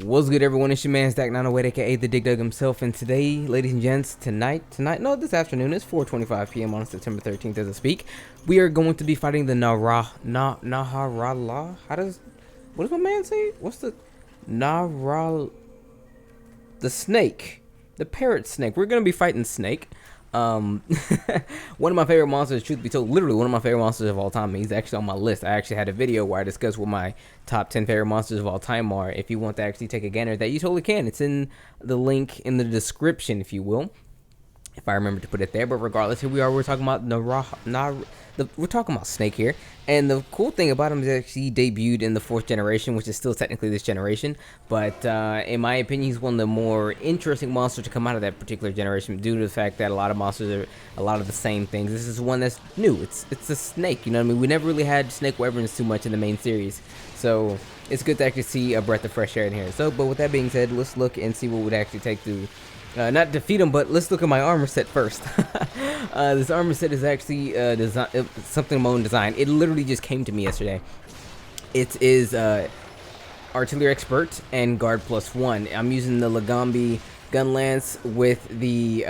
What's good, everyone? It's your man Stack 908, aka the Dig Dug himself, and today, ladies and gents, this afternoon, it's 4:25 p.m. on September 13th as I speak. We are going to be fighting the Najarala. What does my man say? What's the Naral? The snake, the parrot snake. We're gonna be fighting Snek. One of my favorite monsters, truth be told, literally one of my favorite monsters of all time. He's actually on my list. I actually had a video where I discussed what my top 10 favorite monsters of all time are. If you want to actually take a gander at that, you totally can. It's in the link in the description, if you will, if I remember to put it there. But regardless, here we are. We're talking about we're talking about Snek here, and the cool thing about him is actually he debuted in the 4th generation, which is still technically this generation. But in my opinion, he's one of the more interesting monsters to come out of that particular generation, due to the fact that a lot of monsters are a lot of the same things. This is one that's new. It's a snake. You know what I mean? We never really had snake wyverns too much in the main series, so it's good to actually see a breath of fresh air in here. So, but with that being said, let's look and see what would actually take to. Not defeat him, but let's look at my armor set first. This armor set is actually something of my own design. It literally just came to me yesterday. It is artillery expert and guard +1. I'm using the Lagambi gun lance with the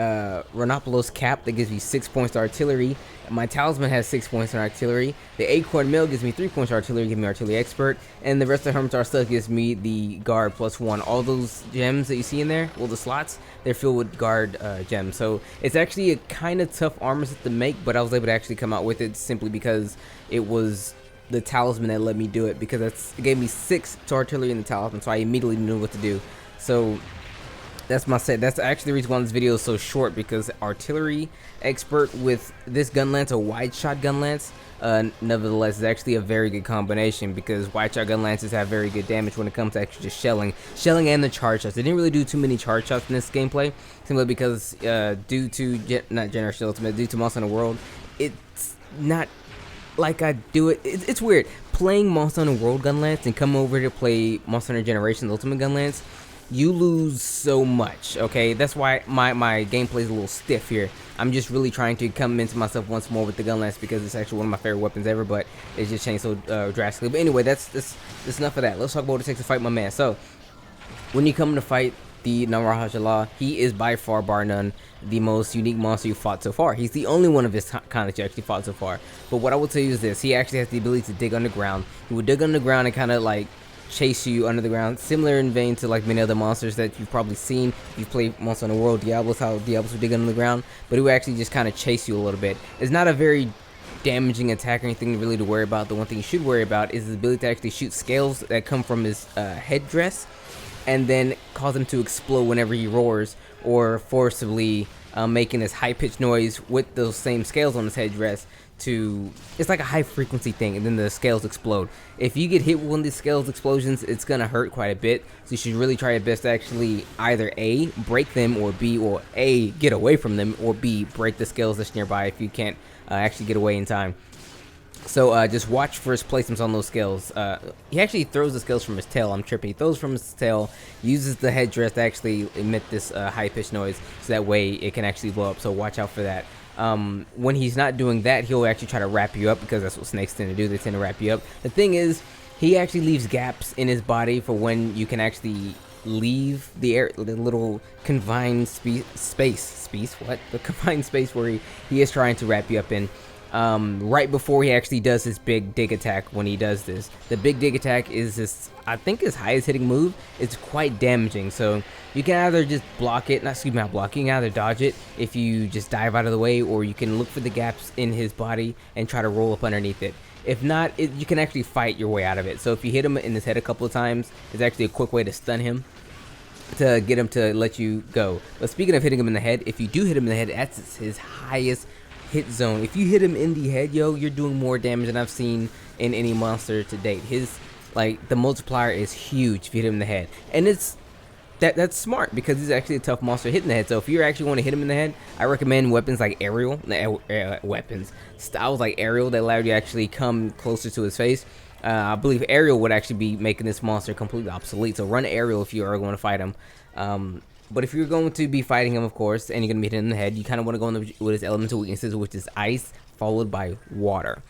Rhinopolos cap that gives me 6 points to artillery. My talisman has 6 points in artillery. The acorn mill gives me 3 points to artillery, giving me artillery expert, and the rest of the Hermitar stuff gives me the guard +1. All those gems that you see in there, well, the slots, they're filled with guard gems. So it's actually a kind of tough armor set to make, but I was able to actually come out with it simply because it was the talisman that let me do it, because it gave me 6 to artillery in the talisman, so I immediately knew what to do. So that's my set. That's actually the reason why this video is so short, because artillery expert with this gun lance, a wide shot gun lance, nevertheless is actually a very good combination, because wide shot gun lances have very good damage when it comes to actually just shelling and the charge shots. They didn't really do too many charge shots in this gameplay, simply because due to not Generation Ultimate, due to Monster Hunter World, it's not like I do it. It's weird playing Monster Hunter World gun lance and come over to play Monster Hunter Generations Ultimate gun lance. You lose so much, okay? That's why my gameplay is a little stiff here. I'm just really trying to come into myself once more with the gun lance, because it's actually one of my favorite weapons ever, but it's just changed so drastically. But anyway, that's enough of that. Let's talk about what it takes to fight my man. So, when you come to fight the Najarala, he is by far, bar none, the most unique monster you fought so far. He's the only one of his kind that you actually fought so far. But what I will tell you is this: he actually has the ability to dig underground. He would dig underground and kind of like chase you under the ground, similar in vein to like many other monsters that you've probably seen if you've played Monster Hunter World, Diablos, how Diablos would dig under the ground. But he would actually just kind of chase you a little bit. It's not a very damaging attack or anything really to worry about. The one thing you should worry about is his ability to actually shoot scales that come from his headdress, and then cause him to explode whenever he roars, or forcibly making this high-pitched noise with those same scales on his headdress. It's like a high frequency thing, and then the scales explode. If you get hit with one of these scales explosions, it's gonna hurt quite a bit, so you should really try your best to actually either A, break them, or B, or A, get away from them, or B, break the scales that's nearby if you can't actually get away in time. So just watch for his placements on those scales. He actually throws the scales from his tail. I'm tripping. He throws from his tail, uses the headdress to actually emit this high-pitched noise, so that way it can actually blow up, so watch out for that. When he's not doing that, he'll actually try to wrap you up, because that's what snakes tend to do. They tend to wrap you up. The thing is, he actually leaves gaps in his body for when you can actually leave the air, the little confined space the confined space where he is trying to wrap you up in. Right before he actually does his big dig attack. When he does this, the big dig attack is his, I think, his highest hitting move. It's quite damaging, so you can either just block it, not block, you can either dodge it if you just dive out of the way, or you can look for the gaps in his body and try to roll up underneath it. If not, you can actually fight your way out of it. So if you hit him in his head a couple of times, it's actually a quick way to stun him, to get him to let you go. But speaking of hitting him in the head, if you do hit him in the head, that's his highest hit zone. If you hit him in the head, yo, you're doing more damage than I've seen in any monster to date. His, like, the multiplier is huge if you hit him in the head, and that's smart, because he's actually a tough monster hitting the head. So if you actually want to hit him in the head, I recommend weapons like aerial styles like aerial that allow you to actually come closer to his face. I believe aerial would actually be making this monster completely obsolete, so run aerial if you are going to fight him. But if you're going to be fighting him, of course, and you're going to be hitting him in the head, you kind of want to go in with his elemental weaknesses, which is ice followed by water.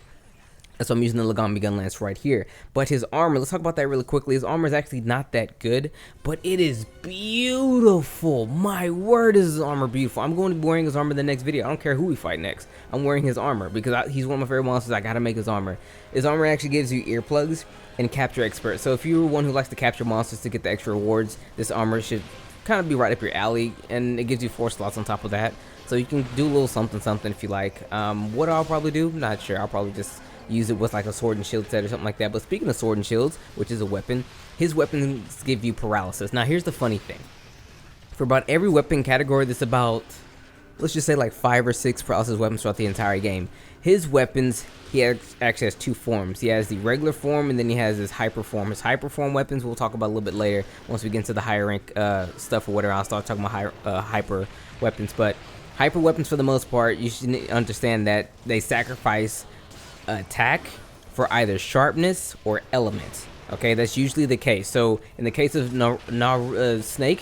That's why I'm using the Lagami Gun Lance right here. But his armor, let's talk about that really quickly. His armor is actually not that good, but it is beautiful. My word, is his armor beautiful. I'm going to be wearing his armor in the next video. I don't care who we fight next. I'm wearing his armor because he's one of my favorite monsters. I gotta make his armor. His armor actually gives you earplugs and capture expert. So if you're one who likes to capture monsters to get the extra rewards, this armor should kind of be right up your alley, and it gives you 4 slots on top of that. So you can do a little something if you like. What I'll probably do, not sure. I'll probably just use it with like a sword and shield set or something like that. But speaking of sword and shields, which is a weapon, his weapons give you paralysis. Now here's the funny thing. For about every weapon category, there's about, let's just say like 5 or 6 paralysis weapons throughout the entire game. His weapons, he actually has 2 forms. He has the regular form, and then he has his hyper form. His hyper form weapons we'll talk about a little bit later once we get into the higher rank stuff or whatever. I'll start talking about hyper weapons. But hyper weapons, for the most part, you should understand that they sacrifice attack for either sharpness or element. Okay, that's usually the case. So in the case of Snek,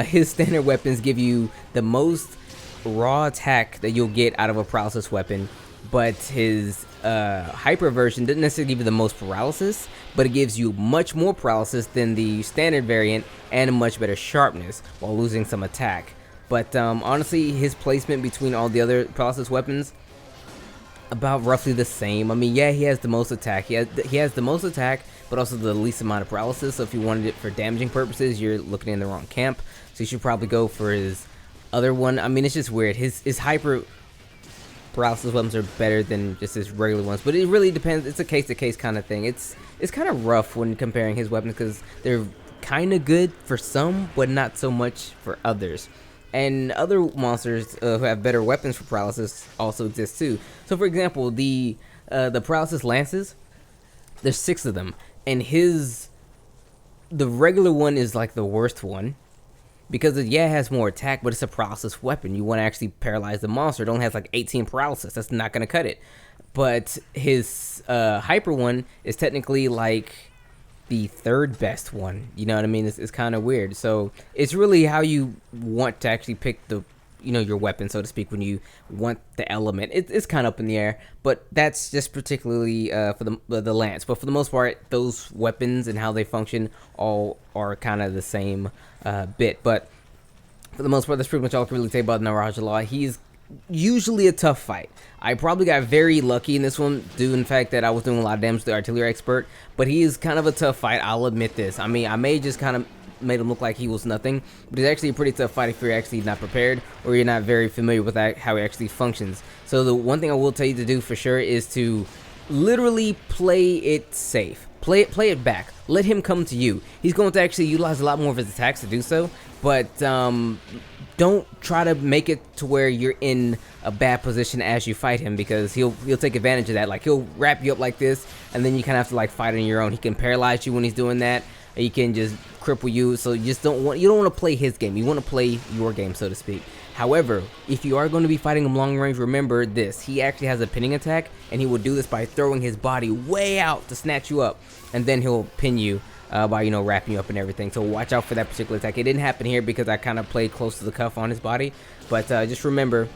his standard weapons give you the most raw attack that you'll get out of a paralysis weapon, but his hyper version doesn't necessarily give you the most paralysis, but it gives you much more paralysis than the standard variant and a much better sharpness while losing some attack. But honestly, his placement between all the other paralysis weapons, about roughly the same. I mean, yeah, he has the most attack. He has the most attack, but also the least amount of paralysis. So if you wanted it for damaging purposes, you're looking in the wrong camp. So you should probably go for his other one. I mean, it's just weird. His hyper paralysis weapons are better than just his regular ones, but it really depends. It's a case-to-case kind of thing. It's kind of rough when comparing his weapons because they're kind of good for some, but not so much for others. And other monsters who have better weapons for paralysis also exist too. So for example, the Prowess Lances, there's 6 of them, and the regular one is like the worst one because it has more attack, but it's a paralysis weapon. You want to actually paralyze the monster. It only has like 18 paralysis. That's not gonna cut it. But his hyper one is technically like the 3rd best one. You know what I mean? It's kind of weird. So it's really how you want to actually pick the, your weapon, so to speak, when you want the element. It's kind of up in the air, but that's just particularly for the lance. But for the most part, those weapons and how they function all are kind of the same bit. But for the most part, that's pretty much all I can really say about Najarala. He's usually a tough fight. I probably got very lucky in this one due to the fact that I was doing a lot of damage to the artillery expert, but he is kind of a tough fight. I'll admit this. I mean, I may just kind of made him look like he was nothing, but it's actually a pretty tough fight if you're actually not prepared or you're not very familiar with how he actually functions. So the one thing I will tell you to do for sure is to literally play it safe. Play it back. Let him come to you. He's going to actually utilize a lot more of his attacks to do so, but don't try to make it to where you're in a bad position as you fight him, because he'll take advantage of that. Like, he'll wrap you up like this, and then you kind of have to like fight on your own. He can paralyze you when he's doing that. He can just cripple you. So you don't want to play his game. You want to play your game, so to speak. However, if you are going to be fighting him long range, remember this: he actually has a pinning attack, and he will do this by throwing his body way out to snatch you up, and then he'll pin you by wrapping you up and everything. So watch out for that particular attack. It didn't happen here because I kind of played close to the cuff on his body, but just remember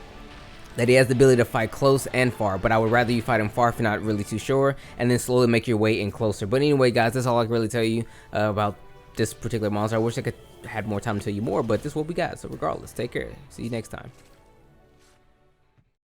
that he has the ability to fight close and far, but I would rather you fight him far if you're not really too sure, and then slowly make your way in closer. But anyway, guys, that's all I can really tell you about this particular monster. I wish I could had more time to tell you more, but this is what we got. So regardless, take care. See you next time.